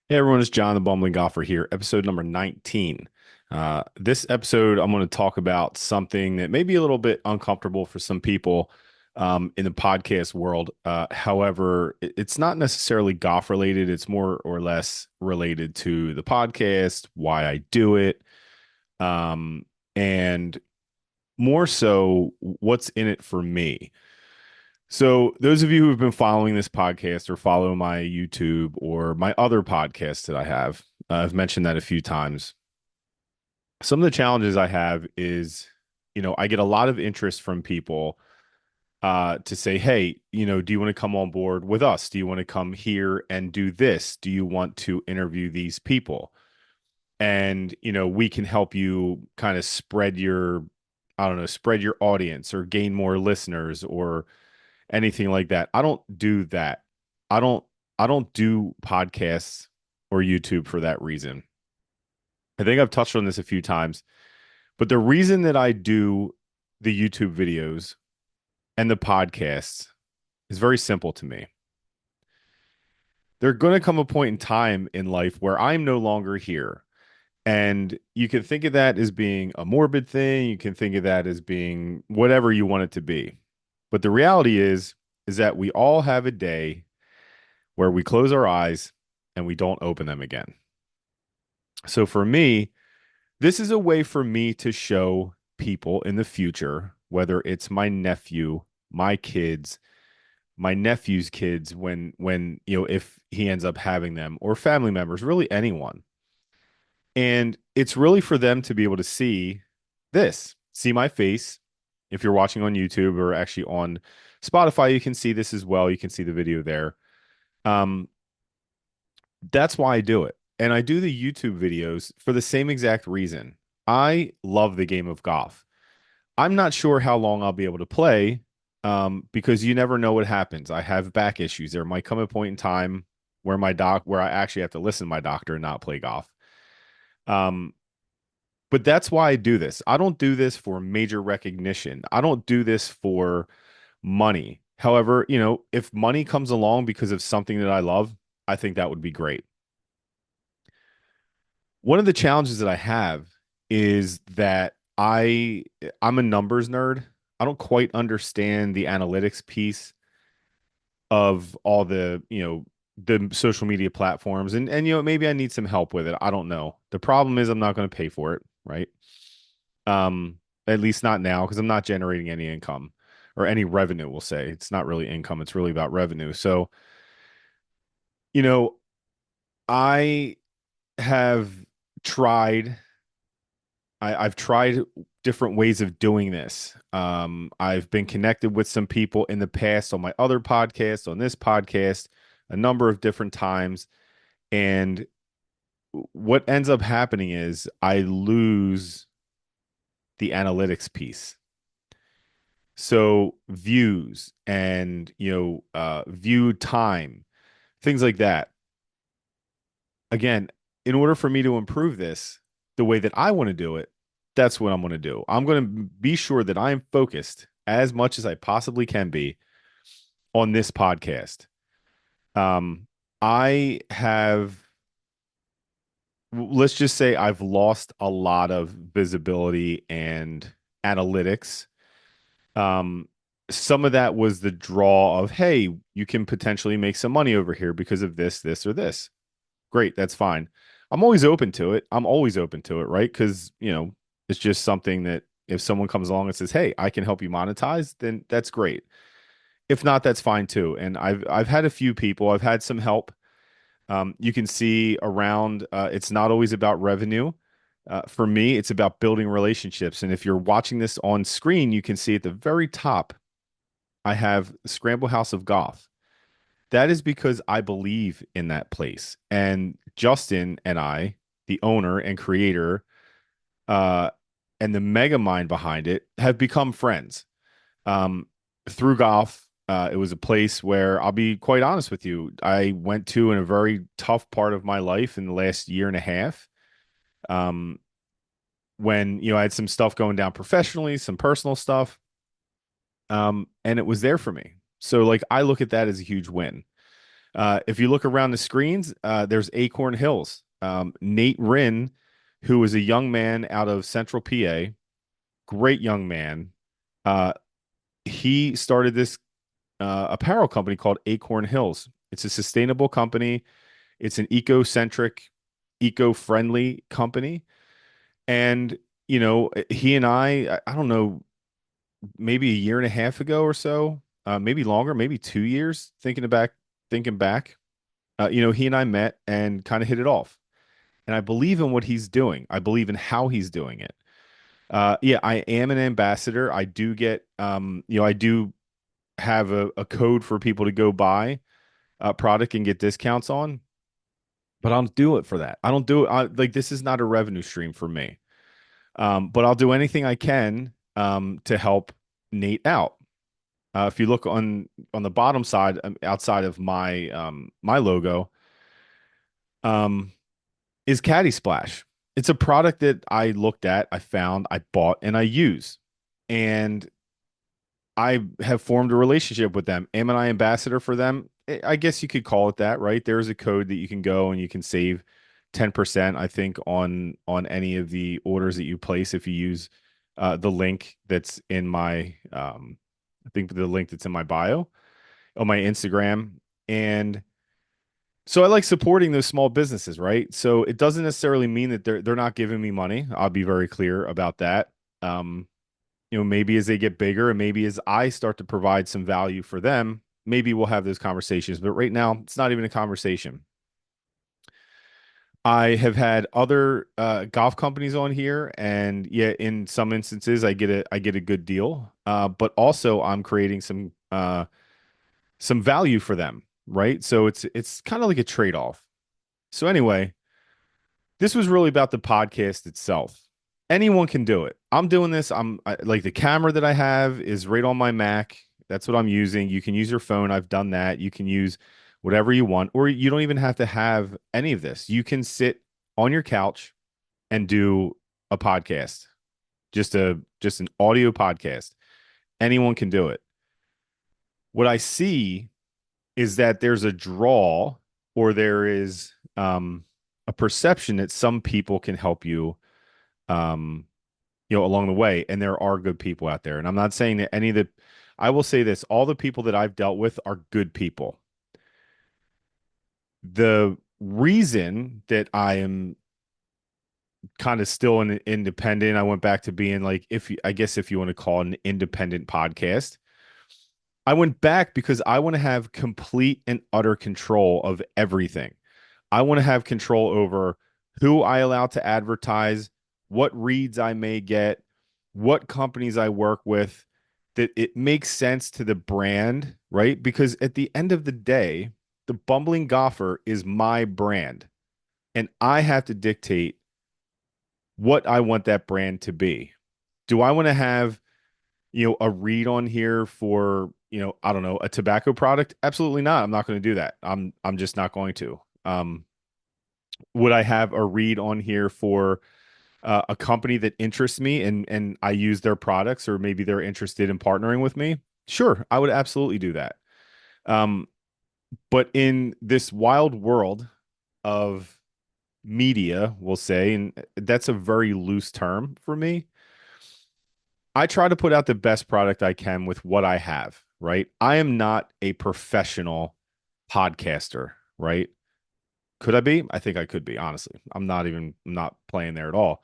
Hey everyone, it's John the Bumbling Golfer here, episode number 19. This episode, I'm going to talk about something that may be a little bit uncomfortable for some people in the podcast world. However, it's not necessarily golf related. It's more or less related to the podcast, why I do it, um, and more so what's in it for me. So, those of you who have been following this podcast or follow my YouTube or my other podcasts that I have, I've mentioned that a few times. Some of the challenges I have is, I get a lot of interest from people to say, hey, do you want to come on board with us? Do you want to come here and do this? Do you want to interview these people? And, we can help you kind of spread your, I don't know, spread your audience or gain more listeners or anything like that. I don't do that. I don't I don't do podcasts or YouTube for that reason. I think I've touched on this a few times, but the reason that I do the YouTube videos and the podcasts is very simple to me. There's going to come a point in time in life where I'm no longer here. And you can think of that as being a morbid thing, you can think of that as being whatever you want it to be. But the reality is that we all have a day where we close our eyes and we don't open them again. So for me, this is a way for me to show people in the future, whether it's my nephew, my kids, my nephew's kids, when if he ends up having them, or family members, really anyone. And it's really for them to be able to see my face. If you're watching on YouTube or actually on Spotify, you can see this as well. You can see the video there. Um, That's why I do it. And I do the YouTube videos for the same exact reason. I love the game of golf. I'm not sure how long I'll be able to play because you never know what happens. I have back issues. There might come a point in time where I actually have to listen to my doctor and not play golf. Um, but that's why I do this. I don't do this for major recognition. I don't do this for money. However, if money comes along because of something that I love, I think that would be great. One of the challenges that I have is that I'm a numbers nerd. I don't quite understand the analytics piece of all the social media platforms and maybe I need some help with it. I don't know. The problem is I'm not going to pay for it, right? Um at least not now because I'm not generating any income or any revenue, we'll say. It's not really income, it's really about revenue. So, you know, I have tried I've tried different ways of doing this. I've been connected with some people in the past on my other podcast, on this podcast, a number of different times. And what ends up happening is I lose the analytics piece. So views and, view time, things like that. Again, in order for me to improve this the way that I want to do it, that's what I'm going to do. I'm going to be sure that I am focused as much as I possibly can be on this podcast. Um, I have, let's just say, I've lost a lot of visibility and analytics. Um, some of that was the draw of, hey, you can potentially make some money over here because of this, this, or this. Great, that's fine. I'm always open to it. I'm always open to it, right? Because, it's just something that if someone comes along and says, "Hey, I can help you monetize," then that's great. If not, that's fine too. And I've had a few people, I've had some help. You can see around, it's not always about revenue. For me, it's about building relationships. And if you're watching this on screen, you can see at the very top, I have Scramble House of Goth. That is because I believe in that place. And Justin and I, the owner and creator, uh, and the mega mind behind it, have become friends. Um, Through golf, it was a place where I'll be quite honest with you. I went to in a very tough part of my life in the last year and a half. Um, when I had some stuff going down professionally, some personal stuff, and it was there for me. So like I look at that as a huge win. If you look around the screens, there's Acorn Hills. Nate Rinn, who is a young man out of Central PA, great young man. Uh, he started this apparel company called Acorn Hills. It's a sustainable company. It's an eco-centric, eco-friendly company. And, he and I don't know, maybe a year and a half ago or so, maybe longer, maybe 2 years, thinking back, he and I met and kind of hit it off. And I believe in what he's doing. I believe in how he's doing it. Yeah, I am an ambassador. I do get, I do have a code for people to go buy a product and get discounts on, but I don't do it for that. I don't do it. Like this is not a revenue stream for me. But I'll do anything I can to help Nate out. If you look on the bottom side, outside of my logo, um, is Caddy Splash. It's a product that I looked at, I found, I bought, and I use. And I have formed a relationship with them. Am I ambassador for them? I guess you could call it that, right? There's a code that you can go and you can save 10%, I think, on any of the orders that you place if you use the link that's in my I think the link that's in my bio on my Instagram. And so I like supporting those small businesses, right? So it doesn't necessarily mean that they're not giving me money. I'll be very clear about that. Um, maybe as they get bigger and maybe as I start to provide some value for them, maybe we'll have those conversations. But right now, it's not even a conversation. I have had other golf companies on here, and yeah, in some instances, I get a good deal. But also, I'm creating some value for them, right? So it's kind of like a trade-off. So anyway, this was really about the podcast itself. Anyone can do it. I'm doing this. Like the camera that I have is right on my Mac. That's what I'm using. You can use your phone. I've done that. You can use whatever you want, or you don't even have to have any of this. You can sit on your couch and do a podcast, just an audio podcast. Anyone can do it. What I see is that there's a draw or there is a perception that some people can help you um, along the way. And there are good people out there. And I'm not saying that any of the, I will say this, all the people that I've dealt with are good people. The reason that I am kind of still an independent, I went back to being like, I guess if you want to call it an independent podcast, I went back because I want to have complete and utter control of everything. I want to have control over who I allow to advertise, what reads I may get, what companies I work with, that it makes sense to the brand, right? Because at the end of the day, the Bumbling Golfer is my brand, and I have to dictate what I want that brand to be. Do I want to have, a read on here for, I don't know, a tobacco product? Absolutely not. I'm not going to do that. I'm just not going to. Would I have a read on here for a company that interests me and I use their products or maybe they're interested in partnering with me? Sure, I would absolutely do that. Um, but in this wild world of media, we'll say, and that's a very loose term for me. I try to put out the best product I can with what I have, right? I am not a professional podcaster, right? Could I be? I think I could be, honestly. I'm not playing there at all.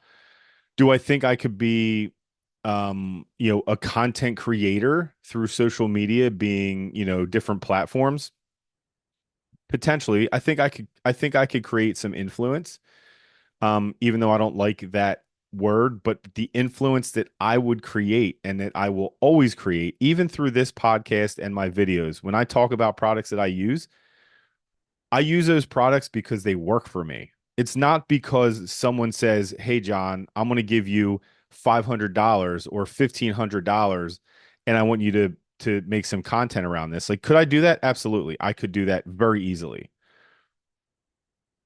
Do I think I could be a content creator through social media being, different platforms? Potentially. I think I could create some influence. Even though I don't like that word, but the influence that I would create and that I will always create, even through this podcast and my videos, when I talk about products that I use those products because they work for me. It's not because someone says, "Hey, John, I'm going to give you $500 or $1,500 and I want you to make some content around this." Like, could I do that? Absolutely. I could do that very easily.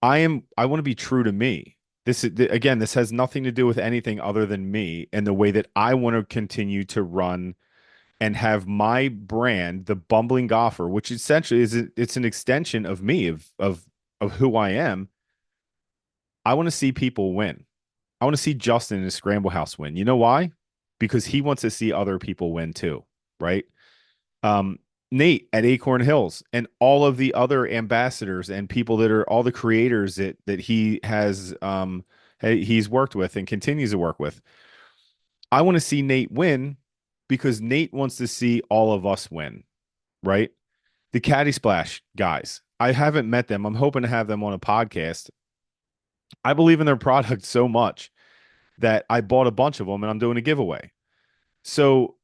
I want to be true to me. Again, this has nothing to do with anything other than me and the way that I want to continue to run and have my brand, the bumbling golfer, which essentially it's an extension of me, of who I am. I want to see people win. I want to see Justin in his Scramble House win. You know why? Because he wants to see other people win too, right? Um, Nate at Acorn Hills and all of the other ambassadors and people that are all the creators that he has he's worked with and continues to work with. I want to see Nate win because Nate wants to see all of us win, right? The Caddy Splash guys. I haven't met them. I'm hoping to have them on a podcast. I believe in their product so much that I bought a bunch of them and I'm doing a giveaway. So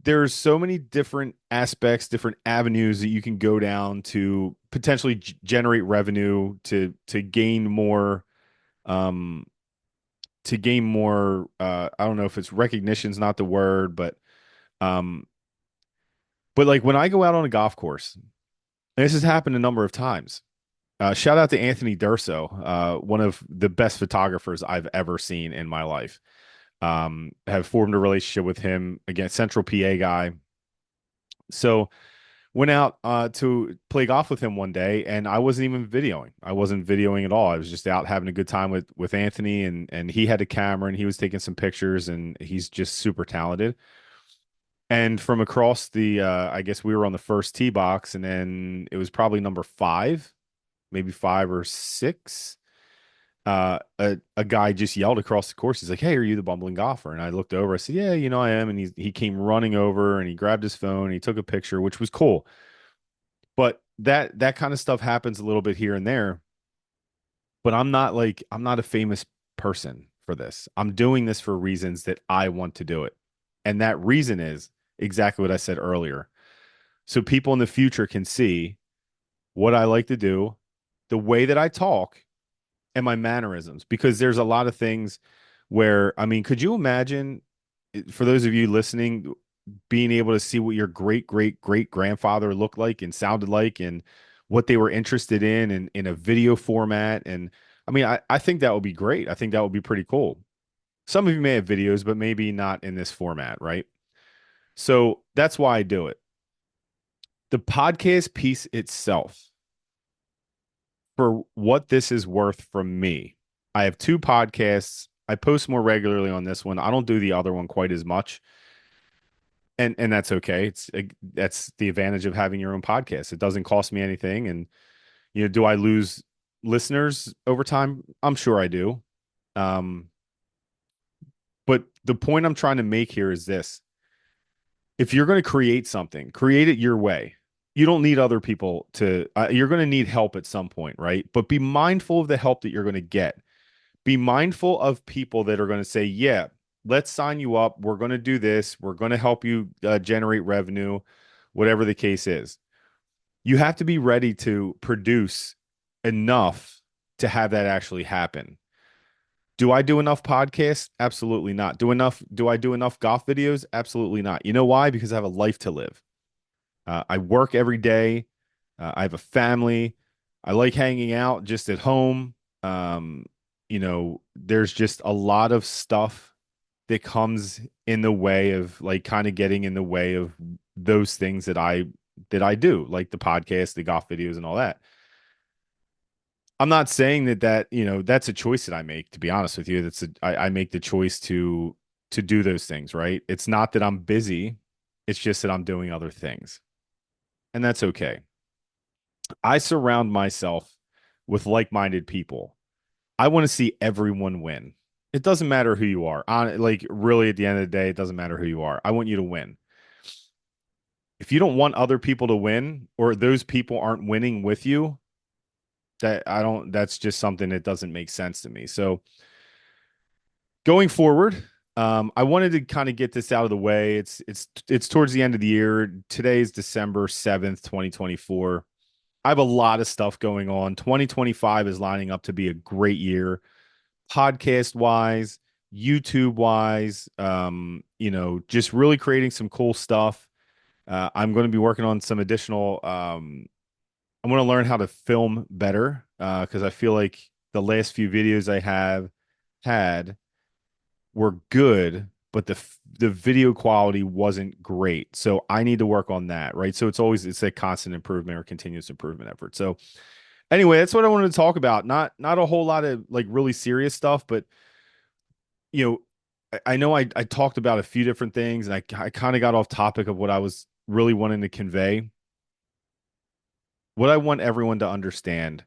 there's so many different aspects, different avenues that you can go down to potentially generate revenue to gain more um I don't know if it's recognition's not the word, um but like when I go out on a golf course, and this has happened a number of times. Shout out to Anthony Durso, one of the best photographers I've ever seen in my life. Have formed a relationship with him. Again, Central PA guy. So went out to play golf with him one day, and I wasn't even videoing. I wasn't videoing at all. I was just out having a good time with Anthony, and he had a camera and he was taking some pictures, and he's just super talented. And from across I guess we were on the first tee box, and then it was probably number five, maybe five or six. A guy just yelled across the course. He's like, "Hey, are you the bumbling golfer?" And I looked over. I said, "Yeah, I am." And he came running over and he grabbed his phone and he took a picture, which was cool. But that kind of stuff happens a little bit here and there. But I'm not a famous person for this. I'm doing this for reasons that I want to do it. And that reason is exactly what I said earlier. So people in the future can see what I like to do, the way that I talk, and my mannerisms. Because there's a lot of things where, I mean, could you imagine, for those of you listening, being able to see what your great grandfather looked like and sounded like and what they were interested in a video format? And I mean, I think that would be great. I think that would be pretty cool. Some of you may have videos, but maybe not in this format, right? So that's why I do it. The podcast piece itself, for what this is worth from me, I have two podcasts. I post more regularly on this one. I don't do the other one quite as much, and that's okay. That's the advantage of having your own podcast. It doesn't cost me anything, and do I lose listeners over time? I'm sure I do. Um, but the point I'm trying to make here is this: if you're going to create something, create it your way. You don't need other people to. You're going to need help at some point, right? But be mindful of the help that you're going to get. Be mindful of people that are going to say, yeah, let's sign you up. We're going to do this. We're going to help you generate revenue, whatever the case is. You have to be ready to produce enough to have that actually happen. Do I do enough podcasts? Absolutely not. Do I do enough golf videos? Absolutely not. You know why? Because I have a life to live. I work every day. I have a family. I like hanging out just at home. Um, there's just a lot of stuff that comes in the way of like kind of getting in the way of those things that I do, like the podcast, the golf videos, and all that. I'm not saying that's a choice that I make, to be honest with you. I make the choice to do those things, right? It's not that I'm busy, it's just that I'm doing other things. And that's okay. I surround myself with like-minded people. I want to see everyone win. It doesn't matter who you are. Like really at the end of the day, it doesn't matter who you are. I want you to win. If you don't want other people to win or those people aren't winning with you, that's just something that doesn't make sense to me. So going forward, I wanted to kind of get this out of the way. It's towards the end of the year. Today is December 7th, 2024. I have a lot of stuff going on. 2025 is lining up to be a great year, podcast wise, YouTube wise. Just really creating some cool stuff. I'm going to be working on some additional. I'm going to learn how to film better because I feel like the last few videos I have had were good, but the video quality wasn't great. So I need to work on that, right? So it's a constant improvement or continuous improvement effort. So anyway, that's what I wanted to talk about. Not a whole lot of like really serious stuff, but you know, I know I talked about a few different things and I kind of got off topic of what I was really wanting to convey. What I want everyone to understand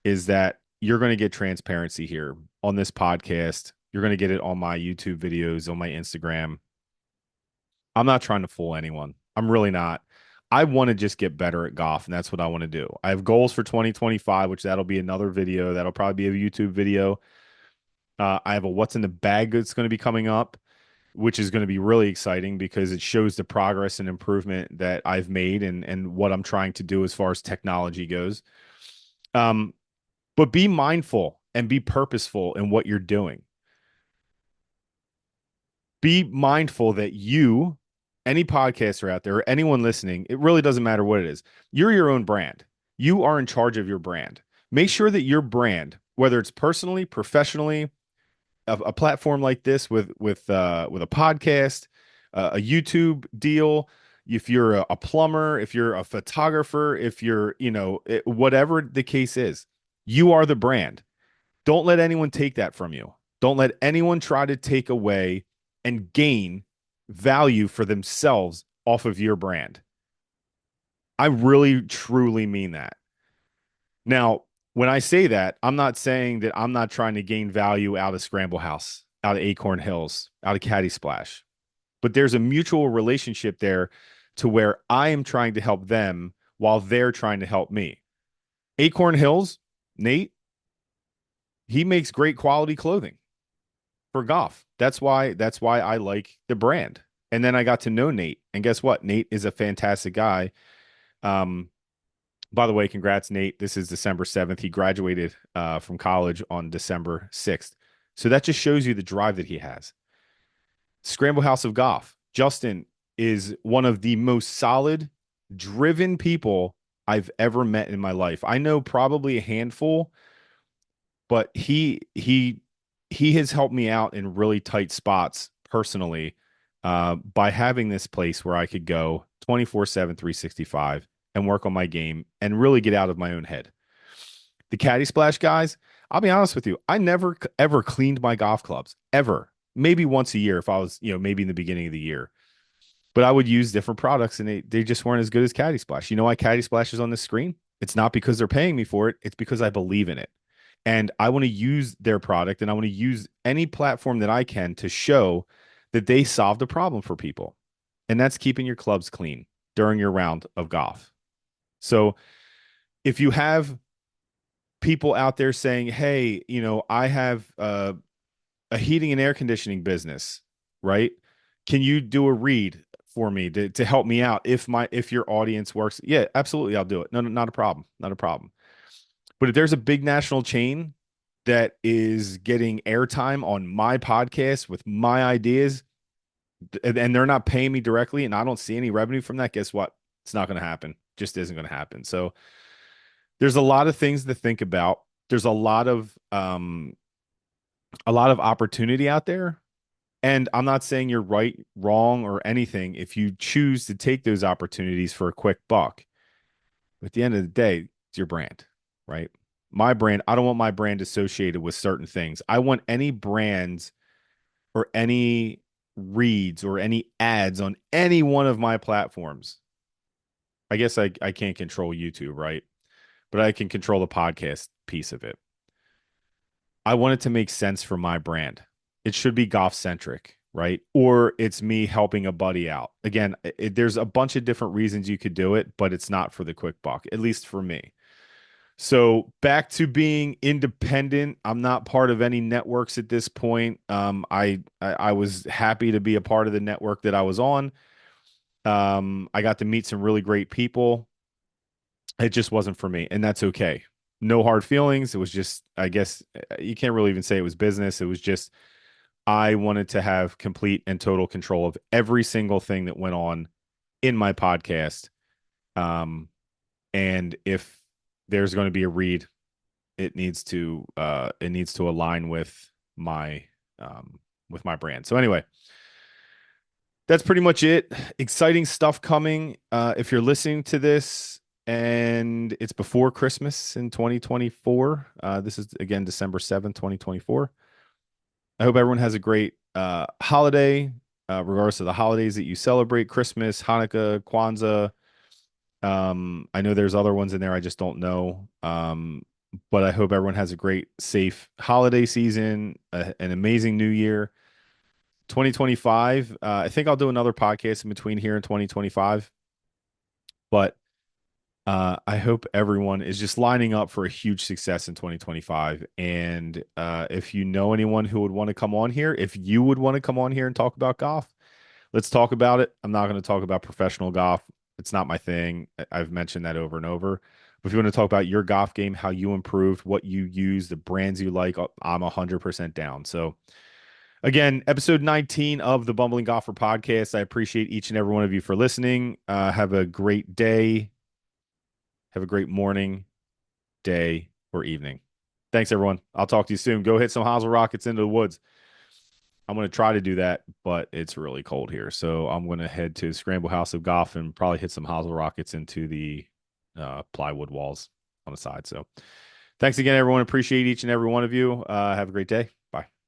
is that you're going to get transparency here on this podcast. You're going to get it on my YouTube videos, on my Instagram. I'm not trying to fool anyone. I'm really not. I want to just get better at golf, and that's what I want to do. I have goals for 2025, which that'll be another video. That'll probably be a YouTube video. I have a what's in the bag that's going to be coming up, which is going to be really exciting because it shows the progress and improvement that I've made and what I'm trying to do as far as technology goes. Um, but be mindful and be purposeful in what you're doing. Be mindful that you, any podcaster out there, or anyone listening, it really doesn't matter what it is. You're your own brand. You are in charge of your brand. Make sure that your brand, whether it's personally, professionally, a platform like this with a podcast, a YouTube deal, if you're a plumber, if you're a photographer, if you're, whatever the case is, you are the brand. Don't let anyone take that from you. Don't let anyone try to take away and gain value for themselves off of your brand. I really, truly mean that. Now, when I say that, I'm not saying that I'm not trying to gain value out of Scramble House, out of Acorn Hills, out of Caddy Splash. But there's a mutual relationship there to where I am trying to help them while they're trying to help me. Acorn Hills, Nate, he makes great quality clothing for golf. That's why I like the brand. And then I got to know Nate. And guess what? Nate is a fantastic guy. Um, by the way, congrats, Nate. This is December 7th. He graduated from college on December 6th. So that just shows you the drive that he has. Scramble House of Golf. Justin is one of the most solid, driven people I've ever met in my life. I know probably a handful, but he has helped me out in really tight spots personally by having this place where I could go 24/7, 365 and work on my game and really get out of my own head. The Caddy Splash guys, I'll be honest with you, I never ever cleaned my golf clubs ever. Maybe once a year if I was, maybe in the beginning of the year. But I would use different products and they just weren't as good as Caddy Splash. You know why Caddy Splash is on the screen? It's not because they're paying me for it. It's because I believe in it. And I want to use their product and I want to use any platform that I can to show that they solved a problem for people. And that's keeping your clubs clean during your round of golf. So if you have people out there saying, hey, I have a heating and air conditioning business, right? Can you do a read for me to help me out if your audience works? Yeah, absolutely, I'll do it. No, not a problem. Not a problem. But if there's a big national chain that is getting airtime on my podcast with my ideas and they're not paying me directly and I don't see any revenue from that, guess what? It's not going to happen. Just isn't going to happen. So there's a lot of things to think about. There's a lot of opportunity out there. And I'm not saying you're right, wrong, or anything if you choose to take those opportunities for a quick buck. But at the end of the day, it's your brand, right? My brand, I don't want my brand associated with certain things. I want any brands or any reads or any ads on any one of my platforms. I guess I can't control YouTube, right? But I can control the podcast piece of it. I want it to make sense for my brand. It should be golf centric, right? Or it's me helping a buddy out. Again, there's a bunch of different reasons you could do it, but it's not for the quick buck, at least for me. So back to being independent. I'm not part of any networks at this point. I was happy to be a part of the network that I was on. I got to meet some really great people. It just wasn't for me, and that's okay. No hard feelings. It was just, I guess, you can't really even say it was business. It was just I wanted to have complete and total control of every single thing that went on in my podcast. And if there's going to be a read, it needs to align with my with my brand. So anyway, that's pretty much it. Exciting stuff coming. If you're listening to this and it's before Christmas in 2024, this is again December 7th, 2024. I hope everyone has a great holiday, regardless of the holidays that you celebrate: Christmas, Hanukkah, Kwanzaa. I know there's other ones in there I just don't know. But I hope everyone has a great, safe holiday season, an amazing new year. 2025. I think I'll do another podcast in between here in 2025. But I hope everyone is just lining up for a huge success in 2025. And if you know anyone who would want to come on here, if you would want to come on here and talk about golf, let's talk about it. I'm not going to talk about professional golf. It's not my thing. I've mentioned that over and over. But if you want to talk about your golf game, how you improved, what you use, the brands you like, I'm 100% down. So, again, episode 19 of the Bumbling Golfer podcast. I appreciate each and every one of you for listening. Have a great day. Have a great morning, day, or evening. Thanks, everyone. I'll talk to you soon. Go hit some hosel rockets into the woods. I'm going to try to do that, but it's really cold here. So I'm going to head to Scramble House of Golf and probably hit some hosel rockets into the plywood walls on the side. So thanks again, everyone. Appreciate each and every one of you. Have a great day.